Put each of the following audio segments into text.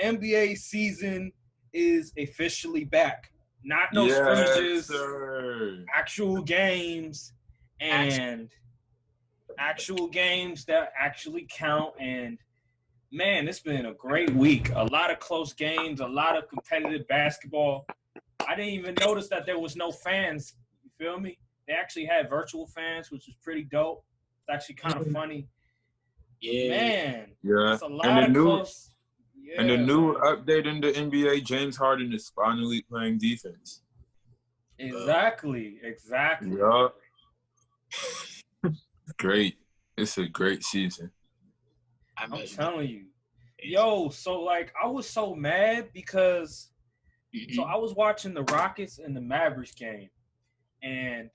NBA season is officially back. Not no scrimmages, sir. actual games, and actual games that actually count. And man, it's been a great week. A lot of close games, a lot of competitive basketball. I didn't even notice that there was no fans. You feel me? They actually had virtual fans, which was pretty dope. It's actually kind of funny. Yeah. Man, Yeah. it's a lot of close. Yeah, and the new update in the NBA, James Harden is finally playing defense. Exactly. Yeah. Great. It's a great season. I'm telling you. Yo, so like I was so mad because so I was watching the Rockets and the Mavericks game, and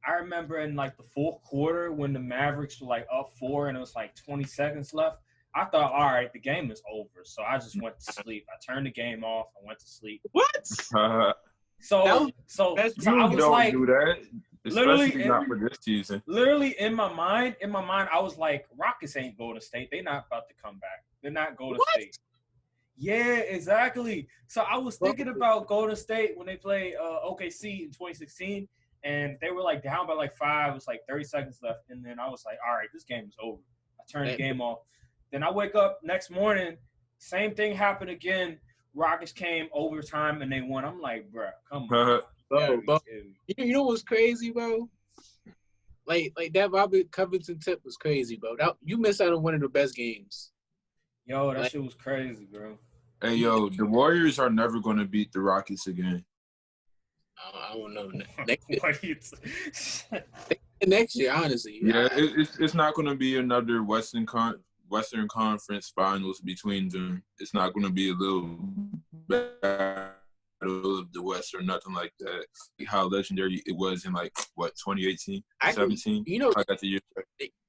I remember in like the fourth quarter when the Mavericks were like up 4 and it was like 20 seconds left, I thought, all right, the game is over. So I just went to sleep. I turned the game off. I went to sleep. What? So I was like, do that. Literally, Especially not for this season. Literally in my mind, I was like, Rockets ain't Golden State. They're not about to come back. They're not Golden State. Yeah, exactly. So I was thinking about Golden State when they played OKC in 2016, and they were like down by like 5. It was like 30 seconds left, and then I was like, all right, this game is over. I turned the game off. Then I wake up next morning, same thing happened again. Rockets came overtime, and they won. I'm like, bro, come on. Bro, you know what's crazy, bro? Like that Robert Covington tip was crazy, bro. You missed out on one of the best games. Yo, that shit was crazy, bro. Hey, yo, the Warriors are never going to beat the Rockets again. I don't know. Next year, honestly. Yeah, it's not going to be another Western Conference Finals between them. It's not going to be a little battle of the West or nothing like that. How legendary it was in 2018, 17. You know, I got the year.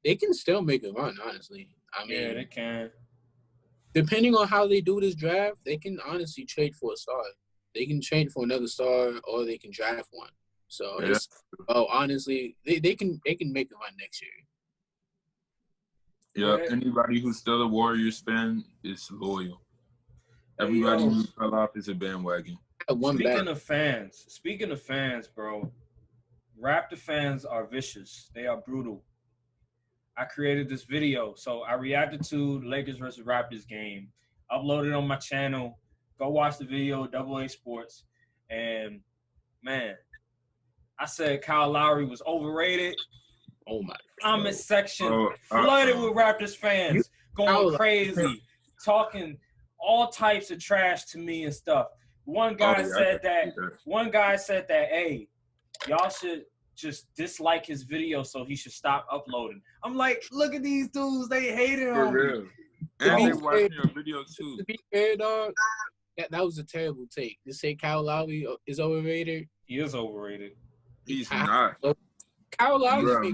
They can still make a run, honestly. I mean, yeah, they can. Depending on how they do this draft, they can honestly trade for a star. They can trade for another star, or they can draft one. So honestly, they can make a run next year. Yeah, anybody who's still a Warriors fan is loyal. Everybody who fell off is a bandwagon. Speaking of fans, bro, Raptor fans are vicious. They are brutal. I created this video. So I reacted to the Lakers versus Raptors game, uploaded it on my channel. Go watch the video, AA Sports. And, man, I said Kyle Lowry was overrated. Oh, my God. Comment section flooded with Raptors fans going crazy, talking all types of trash to me and stuff. One guy said that, hey, y'all should just dislike his video so he should stop uploading. I'm like, look at these dudes. They hated him. For real. And they watching your video, too. To be fair, dog, that was a terrible take. To say Kyle Lowry is overrated. He is overrated. He's not. Kyle Lowry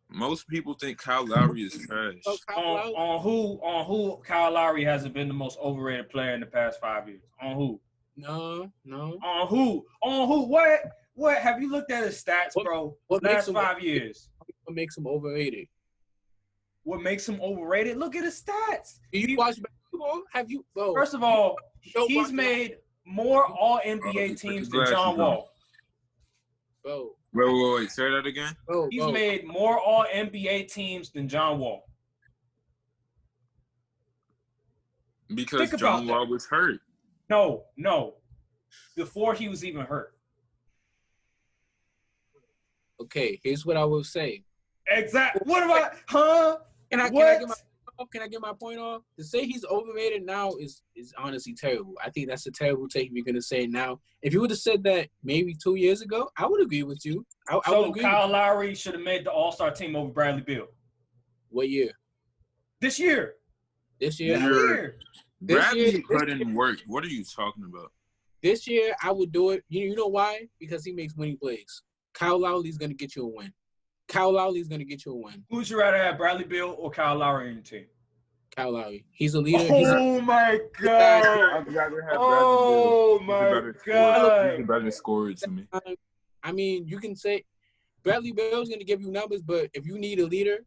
most people think Kyle Lowry is trash. On who Kyle Lowry hasn't been the most overrated player in the past 5 years? On who? No. On who? What? Have you looked at his stats, bro? Last 5 years. What makes him overrated? What makes him overrated? Look at his stats. Do you watch basketball? Have you? Bro, First of all, he's made more All-NBA teams than John Wall. Bro. Wait. Say that again? He's made more All-NBA teams than John Wall. Because John Wall was hurt. No. Before he was even hurt. Okay, here's what I will say. Exactly. What about, Can I get my point off? To say he's overrated now is honestly terrible. I think that's a terrible take if you're going to say it now. If you would have said that maybe 2 years ago, I would agree with you. Kyle Lowry should have made the All-Star team over Bradley Beal. What year? This year. Bradley put in work. What are you talking about? This year, I would do it. You know why? Because he makes winning plays. Kyle Lowry's going to get you a win. Who would you rather have, Bradley Beal or Kyle Lowry on your team? Kyle Lowry. He's a leader. Oh, my God. I'd rather have Bradley Beal. He's a better scorer to me. I mean, you can say Bradley Beal's going to give you numbers, but if you need a leader,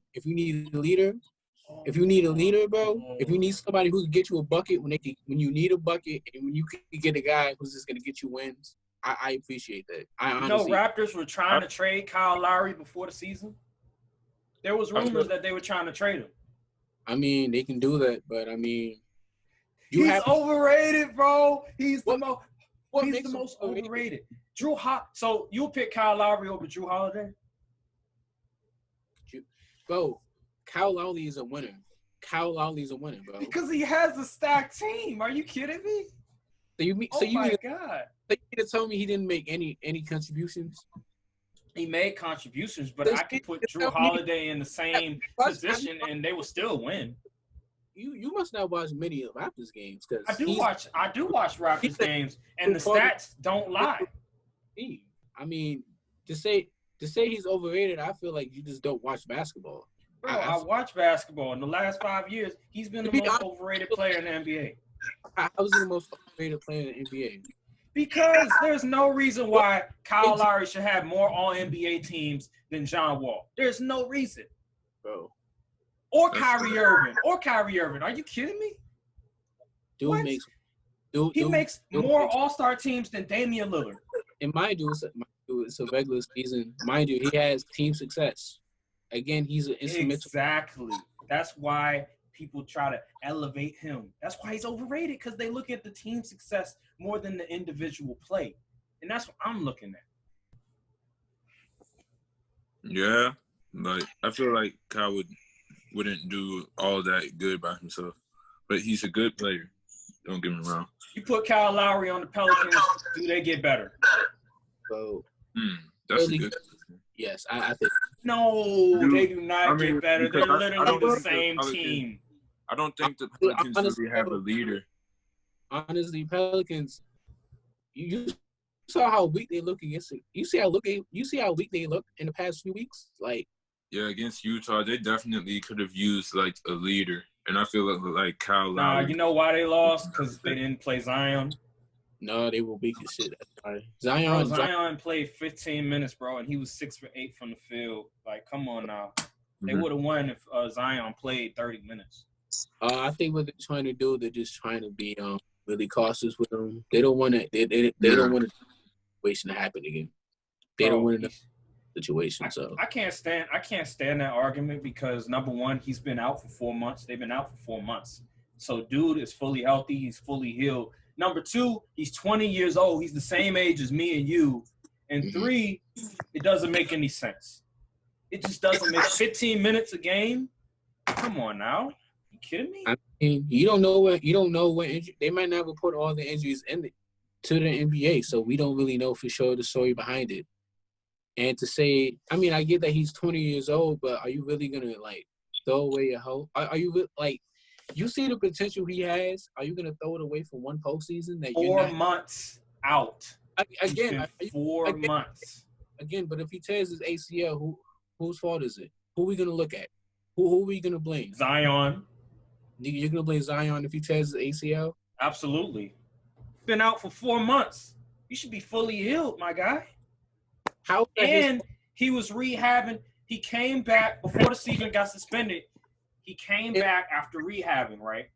If you need a leader, bro, if you need somebody who can get you a bucket when you need a bucket, and when you can get a guy who's just gonna get you wins, I appreciate that. I honestly, Raptors were trying to trade Kyle Lowry before the season. There was rumors that they were trying to trade him. I mean, they can do that, but I mean, he's overrated, bro. He's the most overrated. So you'll pick Kyle Lowry over Jrue Holiday? Bro, Kyle Lowry is a winner. Bro. Because he has a stacked team. Are you kidding me? So you mean to tell me he didn't make any contributions? He made contributions, but I could put Jrue Holiday in the same position and they will still win. You must not watch many of Raptors games, because I do watch Raptors games, and the stats don't lie. I mean, to say he's overrated, I feel like you just don't watch basketball. Bro, I watch basketball. In the last 5 years, he's been the most overrated player in the NBA. How is he the most overrated player in the NBA? Because there's no reason why Kyle Lowry should have more All-NBA teams than John Wall. There's no reason. Bro. Or Kyrie Irving. Are you kidding me? Dude makes more All-Star teams than Damian Lillard. And mind you, it's a regular season. Mind you, he has team success. Again, he's an instrumental. Exactly. That's why people try to elevate him. That's why he's overrated, because they look at the team success more than the individual play. And that's what I'm looking at. Yeah. Like, I feel like Kyle wouldn't do all that good by himself. But he's a good player. Don't get me wrong. You put Kyle Lowry on the Pelicans, do they get better? So, that's really good. Yes, I think. No, they do not get better. They're literally the same team. I don't think the Pelicans really have a leader. Honestly, Pelicans, you saw how weak they look against it. You see how weak they look in the past few weeks? Like, yeah, against Utah, they definitely could have used like a leader. And I feel like Kyle Lowry. Nah, you know why they lost? Because they didn't play Zion. No, they were weak as shit. Zion played 15 minutes, bro, and he was 6 for 8 from the field. Like, come on now. They would have won if Zion played 30 minutes. I think what they're trying to do, they're just trying to be really cautious with them. They don't want to. They don't want a situation to happen again. They don't want a situation. I can't stand that argument, because number one, he's been out for 4 months. They've been out for 4 months. So dude is fully healthy. He's fully healed. Number two, he's 20 years old. He's the same age as me and you. And three, it doesn't make any sense. It just doesn't make 15 minutes a game. Come on now. You kidding me? I mean, you don't know what injury. They might not report all the injuries to the NBA, so we don't really know for sure the story behind it. And to say, I mean, I get that he's 20 years old, but are you really gonna like throw away your whole? Are you like? You see the potential he has. Are you going to throw it away for one postseason? 4 months out. Again, 4 months. Again, but if he tears his ACL, whose fault is it? Who are we going to look at? Who are we going to blame? Zion. You're going to blame Zion if he tears his ACL? Absolutely. Been out for 4 months. You should be fully healed, my guy. He was rehabbing. He came back before the season got suspended. He came back after rehabbing, right?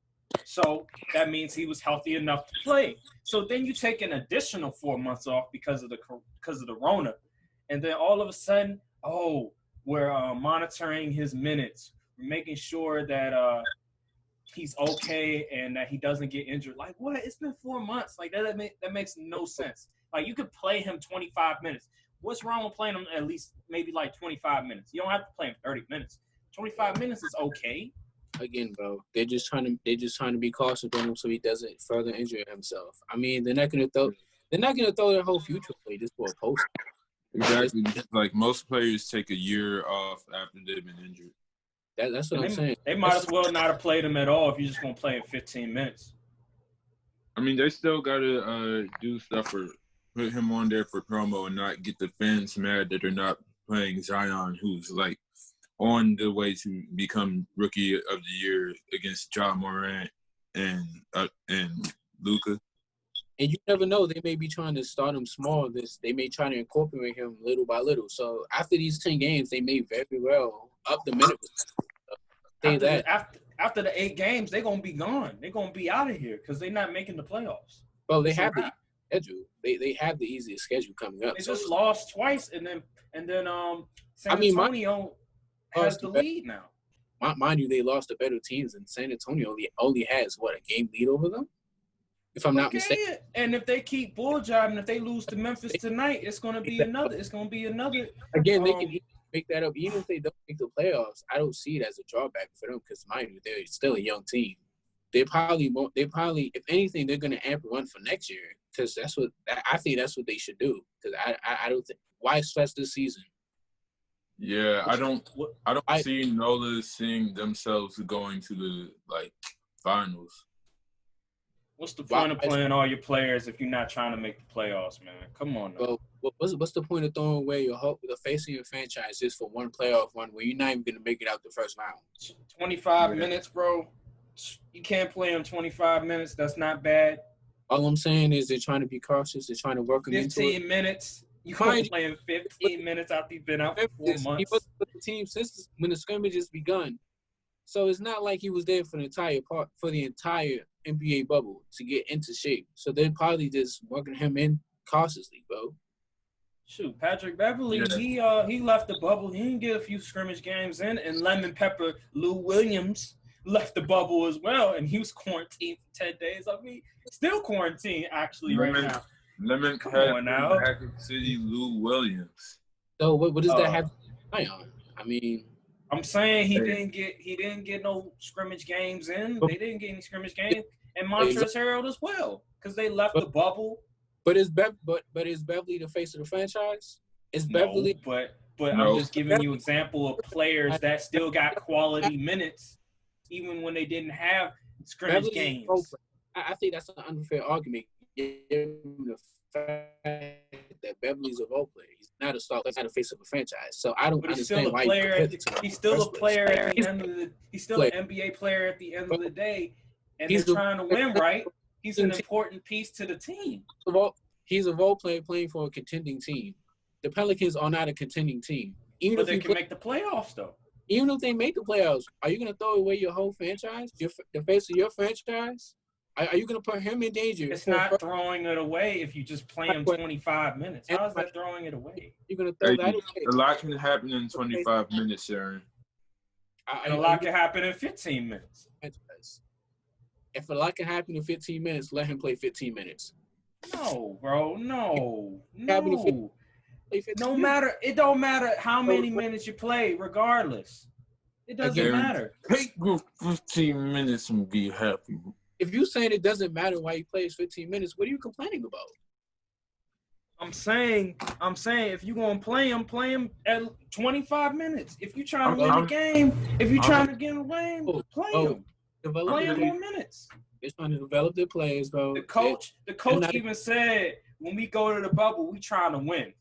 So that means he was healthy enough to play. So then you take an additional 4 months off because of the Rona, and then all of a sudden, we're monitoring his minutes. We're making sure that he's okay and that he doesn't get injured. Like what? It's been 4 months. Like that makes no sense. Like you could play him 25 minutes. What's wrong with playing him at least maybe like 25 minutes? You don't have to play him 30 minutes. 25 minutes is okay. Again, bro, they're just trying to be cautious on him so he doesn't further injure himself. I mean, they're not gonna throw their whole future away just for a post. Exactly. Like most players take a year off after they've been injured. That's what I'm saying. They might as well not have played him at all if you're just gonna play in 15 minutes. I mean, they still gotta do stuff for put him on there for promo and not get the fans mad that they're not playing Zion, who's like on the way to become Rookie of the Year against Ja Morant and Luka. And you never know, they may be trying to start him small. They may try to incorporate him little by little. So after these 10 games, they may very well up the minute. After the 8 games, they're gonna be gone. They're gonna be out of here because they're not making the playoffs. Well, they have the schedule. They have the easiest schedule coming up. They just lost twice, and then San Antonio has the lead now. Mind you, they lost to better teams, and San Antonio only has a game lead over them, if I'm not mistaken. And if they keep bull jobbing, if they lose to Memphis tonight, it's gonna be another. It's gonna be another. Again, they can make that up. Even if they don't make the playoffs, I don't see it as a drawback for them because, mind you, they're still a young team. They probably won't. They probably, if anything, they're gonna amp one for next year because I think that's what they should do. Because I don't think why stress this season. Yeah, I don't see NOLA seeing themselves going to the finals. What's the point of playing all your players if you're not trying to make the playoffs, man? Come on. Now. Well, what's the point of throwing away the face of your franchise just for one playoff run where you're not even gonna make it out the first round? 25 minutes, bro. You can't play them 25 minutes. That's not bad. All I'm saying is they're trying to be cautious. They're trying to work them into it. 15 minutes. You can't play him 15 minutes after you've been out for 4 months. He was with the team since when the scrimmages begun. So it's not like he was there for the entire NBA bubble to get into shape. So they're probably just working him in cautiously, bro. Shoot, Patrick Beverly, he left the bubble. He didn't get a few scrimmage games in, and Lemon Pepper Lou Williams left the bubble as well, and he was quarantined for 10 days. I mean, still quarantined actually right now. Lemon Pepper City Lou Williams. So what does that have to play on? I mean, I'm saying he didn't get no scrimmage games in. They didn't get any scrimmage games, and Montrezl Harrell as well because they left the bubble. But is Beverly the face of the franchise? Is Beverly? But I'm just giving you example of players that still got quality minutes, even when they didn't have scrimmage games. I think that's an unfair argument. The fact that Beverly's a role player, he's not a star, he's not a face of a franchise. So I don't understand why he's still a player at the end of the. He's still an NBA player at the end of the day, and they're trying to win, right? He's an important piece to the team. He's a role player playing for a contending team. The Pelicans are not a contending team. But they can make the playoffs, though. Even if they make the playoffs, are you going to throw away your whole franchise, the face of your franchise? Are you going to put him in danger? It's not throwing it away if you just play him 25 minutes. How is that throwing it away? You're going to throw that away. A lot can happen in 25 minutes, Aaron. And a lot can happen in 15 minutes. If a lot can happen in 15 minutes, let him play 15 minutes. No, bro. No. No matter. It don't matter how many minutes you play, regardless. It doesn't matter. Take 15 minutes and be happy. If you're saying it doesn't matter why he plays 15 minutes, what are you complaining about? I'm saying if you're going to play him at 25 minutes. If you're trying to win the game, if you're trying to get away, play him. Play him more minutes. They're trying to develop their players, bro. The coach even said, when we go to the bubble, we trying to win.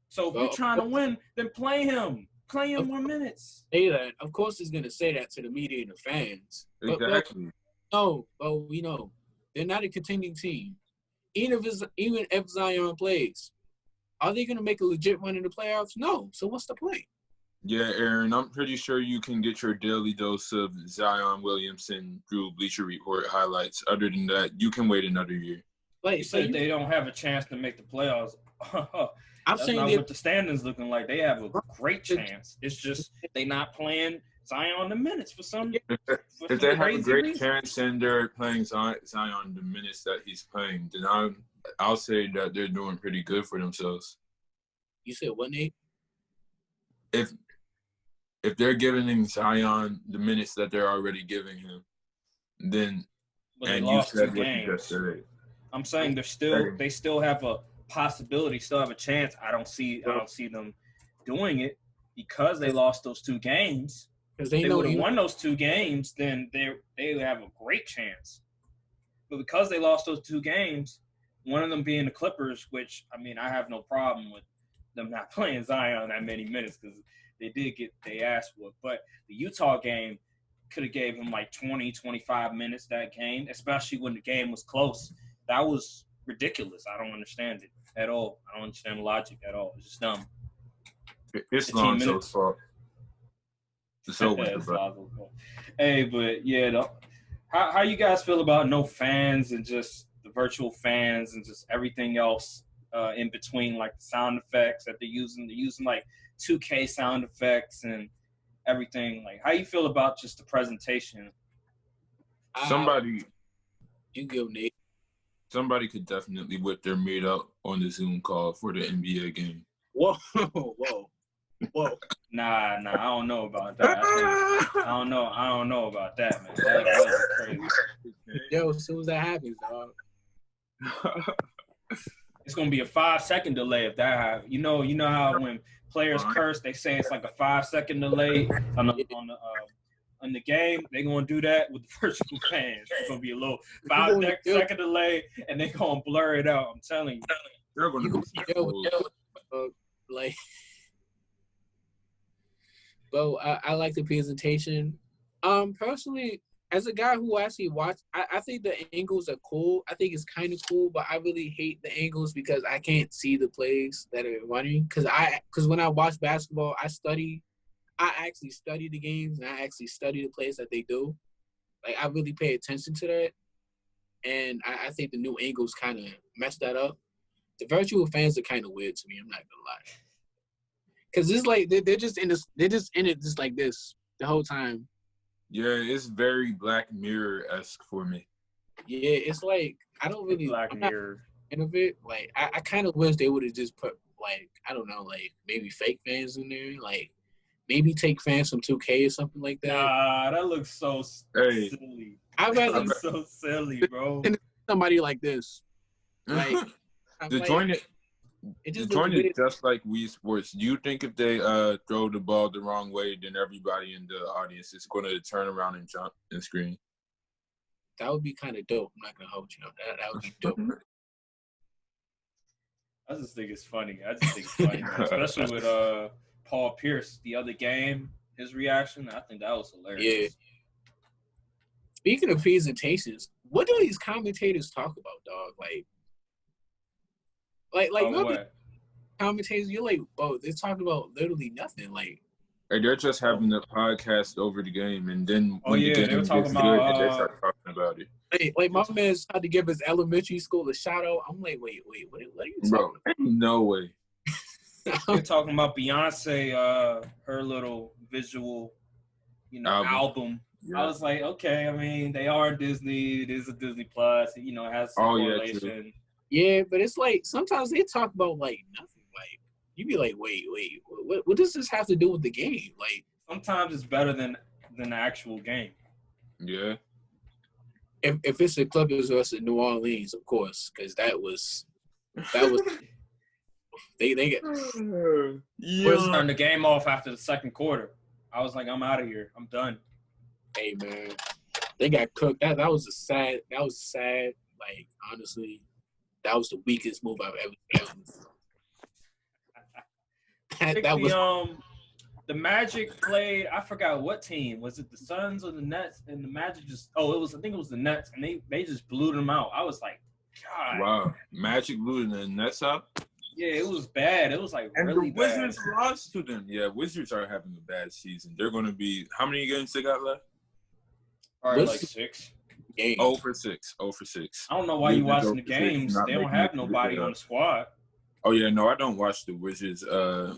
So if you're trying to win, then play him. Play him more minutes. Say that. Of course he's going to say that to the media and the fans. Exactly. We know. They're not a contending team. Even if Zion plays, are they going to make a legit run in the playoffs? No. So what's the point? Yeah, Aaron, I'm pretty sure you can get your daily dose of Zion Williamson through Bleacher Report highlights. Other than that, you can wait another year. You said they don't have a chance to make the playoffs. That's not what the standings looking like. They have a great chance. It's just they not playing Zion the minutes for some. If they have a great chance and they're playing Zion the minutes that he's playing, then I'll say that they're doing pretty good for themselves. You said what, Nate? If they're giving Zion the minutes that they're already giving him, then you said what you just said. I'm saying they still have a possibility, still have a chance. I don't see them doing it because they lost those 2 games. If they would have won those 2 games, then they have a great chance. But because they lost those 2 games, one of them being the Clippers, which I have no problem with them not playing Zion that many minutes because they did get their ass whooped. But the Utah game could have gave him like 20, 25 minutes that game, especially when the game was close. That was ridiculous. I don't understand it at all. I don't understand the logic at all. It's just dumb. It's Lonzo's fault. It's always the Hey, but yeah, how you guys feel about no fans and just the virtual fans and just everything else in between, like the sound effects that they're using? They're using like 2K sound effects and everything. Like, how you feel about just the presentation? Somebody, you go, Nate. Somebody could definitely whip their meat out on the Zoom call for the NBA game. Whoa. Nah, I don't know about that. I don't know about that, man. That was crazy. Yo, as soon as that happens, dog. It's gonna be a 5-second delay if that happens. You know how when players curse, they say it's like a 5-second delay on the game. They're gonna do that with the virtual fans. It's gonna be a little 5-second delay, and they're gonna blur it out. I'm telling you. They're gonna like. But I like the presentation. Personally, as a guy who actually watched, I think the angles are cool. I think it's kind of cool, but I really hate the angles because I can't see the plays that are running. Because when I watch basketball, I actually study the games and I actually study the plays that they do. Like, I really pay attention to that. And I think the new angles kind of messed that up. The virtual fans are kind of weird to me. I'm not gonna lie. Cause it's like they're just in it just like this the whole time. Yeah, it's very Black Mirror-esque for me. Yeah, it's like I don't really Black Mirror end of it. Like I kind of wish they would have just put like I don't know, like maybe fake fans in there, like maybe take fans from 2K or something like that. Nah, that looks so silly. I'd rather so silly, bro. Somebody like this, like the joint is just like Wii Sports. Do you think if they throw the ball the wrong way, then everybody in the audience is going to turn around and jump and scream? That would be kind of dope. I'm not gonna hold you up. That would be dope. I just think it's funny. Especially with Paul Pierce, the other game, his reaction. I think that was hilarious. Yeah. Speaking of presentations, what do these commentators talk about, dog? Like commentators, you're like, oh, they're talking about literally nothing. Like, they're just having a podcast over the game, and then when the game gets good, they start talking about it. Like my man tried to give his elementary school a shout out. I'm like, wait, what are you talking about? No way. They're talking about Beyonce, her little visual, album. Yeah. I was like, okay, I mean, they are Disney. It is a Disney Plus. It has some correlation. Yeah, but it's like sometimes they talk about like nothing. Like you be like, wait, what does this have to do with the game? Like sometimes it's better than the actual game. Yeah. If it's the Clippers versus New Orleans, of course, because that was they get turn the game off after the second quarter. I was like, I'm out of here. I'm done. Hey man, they got cooked. That was sad. Like honestly. That was the weakest move I've ever done. The Magic played. I forgot what team was it. The Suns or the Nets? And the Magic I think it was the Nets, and they just blew them out. I was like, God. Wow, Magic blew the Nets out. Yeah, it was bad. It was like and really the Wizards lost to them. Yeah, Wizards are having a bad season. They're going to be how many games they got left? Probably like 6. 0 for 6. I don't know why you watching the games. They don't have nobody on the squad. Oh yeah, no, I don't watch the Wizards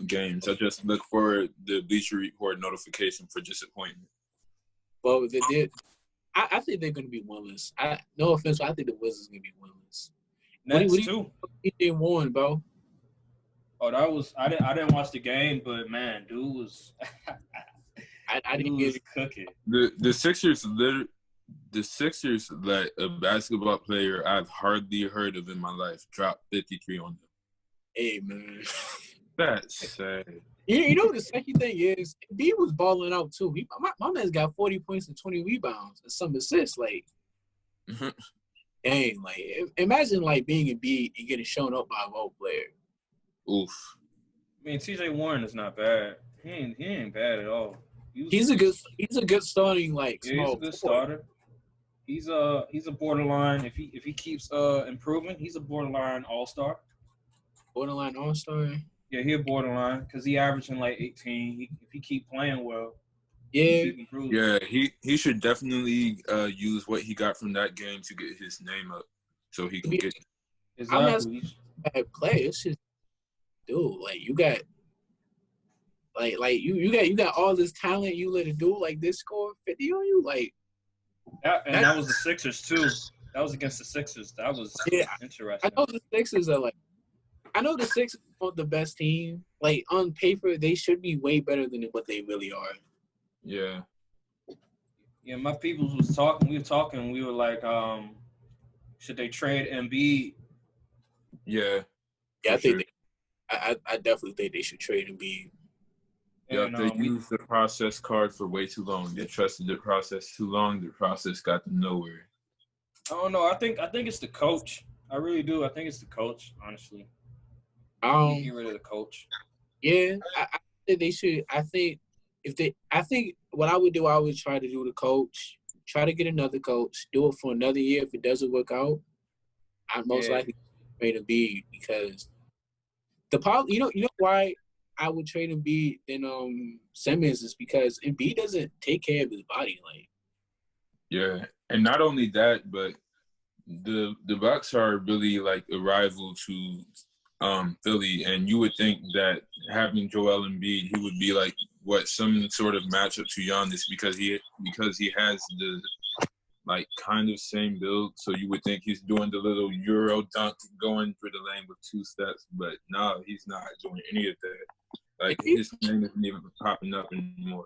games. I just look for the Bleacher Report notification for disappointment. Well, they did. I think they're going to be winless. No offense, but I think the Wizards are going to be winless. Nets too. They won, bro. Oh, that was I didn't watch the game, but man, dude was. I didn't get it cooking. The Sixers let a basketball player I've hardly heard of in my life drop 53 on them. Hey, man. That's sad. You know what the second thing is? B was balling out, too. My man's got 40 points and 20 rebounds and some assists. Like, dang. Like, imagine, like, being in B and getting shown up by a role player. Oof. I mean, T.J. Warren is not bad. He ain't bad at all. He's a good starting, like, yeah, he's a good starter. He's a borderline. If he keeps improving, he's a borderline all-star. Borderline all-star. Yeah, he a borderline because he averaging like 18. If he keep playing well. Yeah. Yeah, he should definitely use what he got from that game to get his name up, so he can get. Exactly. I'm not bad play. It's just, dude, like you got, you got all this talent. You let a dude like this score 50 on you, like. That was the Sixers too. That was against the Sixers. That was interesting. I know the Sixers aren't the best team. Like on paper, they should be way better than what they really are. Yeah. Yeah, my people was talking. We were talking. We were like, should they trade Embiid? Yeah. Yeah, I think I definitely think they should trade Embiid. Yeah, they used the process card for way too long. They trusted the process too long. The process got them nowhere. I don't know. I think it's the coach. I really do. I think it's the coach. Honestly, get rid of the coach. Yeah, I think they should. I think what I would do, I would try to do the coach. Try to get another coach. Do it for another year. If it doesn't work out, I'd most likely trade Embiid because the problem. You know why I would trade Embiid than Simmons is because Embiid doesn't take care of his body. Like, yeah, and not only that, but the Bucks are really like a rival to Philly, and you would think that having Joel Embiid, he would be like some sort of matchup to Giannis because he has the like kind of same build. So you would think he's doing the little Euro dunk, going for the lane with 2 steps, but no, he's not doing any of that. Like his name isn't even popping up anymore.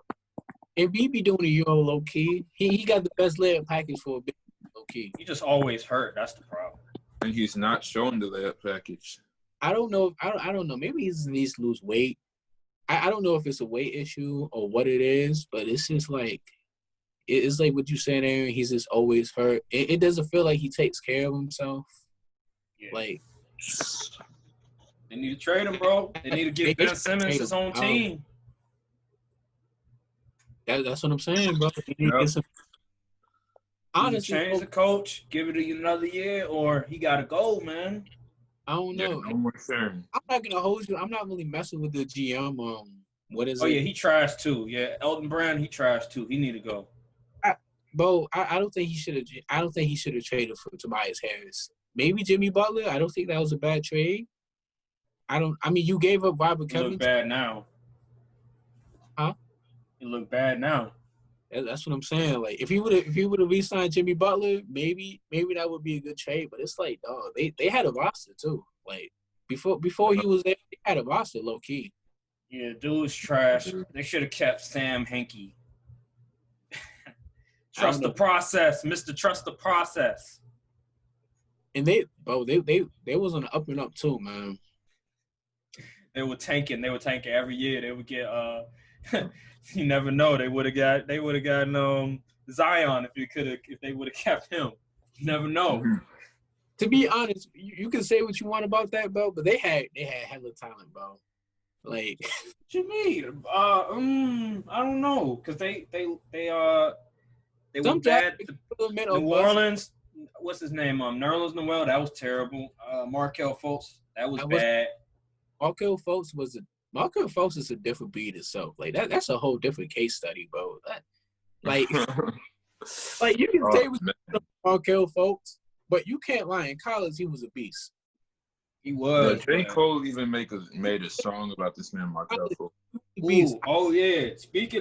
Embiid be doing a Euro low key. He got the best layup package for a big low key. He just always hurt. That's the problem. And he's not showing the layup package. I don't know. I don't know. Maybe he needs to lose weight. I don't know if it's a weight issue or what it is, but it's just like it's like what you said, Aaron. He's just always hurt. It doesn't feel like he takes care of himself. Yeah. Like they need to trade him, bro. They need to give Ben Simmons his own team. That's what I'm saying, bro. Honestly, change the coach, give it another year, or he got to go, man. I don't know. Yeah, no more sharing. I'm not gonna hold you. I'm not really messing with the GM. What is it? Oh yeah, he trashed too. Yeah, Elton Brand, he trashed too. He need to go. I don't think he should have. I don't think he should have traded for Tobias Harris. Maybe Jimmy Butler. I don't think that was a bad trade. I mean, you gave up Robert Covington. Look bad now. Huh? You look bad now. That's what I'm saying. Like, if he would have re-signed Jimmy Butler, maybe that would be a good trade. But it's like, dog, they had a roster too. Like before he was there, they had a roster low key. Yeah, dude's trash. They should have kept Sam Hinkie. Trust the process, Mr. Trust the process. And they was on the up and up too, man. They were tanking every year. They would get you never know. They would have gotten Zion if they would have kept him. You never know. Mm-hmm. To be honest, you can say what you want about that, bro, but they had hella talent, bro. Like, what you mean? I don't know, cause they were bad. New Orleans, what's his name? Nerlens Noel, that was terrible. Markelle Fultz, that was bad. Markelle Fultz is a different breed itself. Like that's a whole different case study, bro. Like you can say with Markelle Fultz, but you can't lie. In college, he was a beast. He was. J. Cole even made a song about this man, Markelle Fultz. Oh yeah. Speaking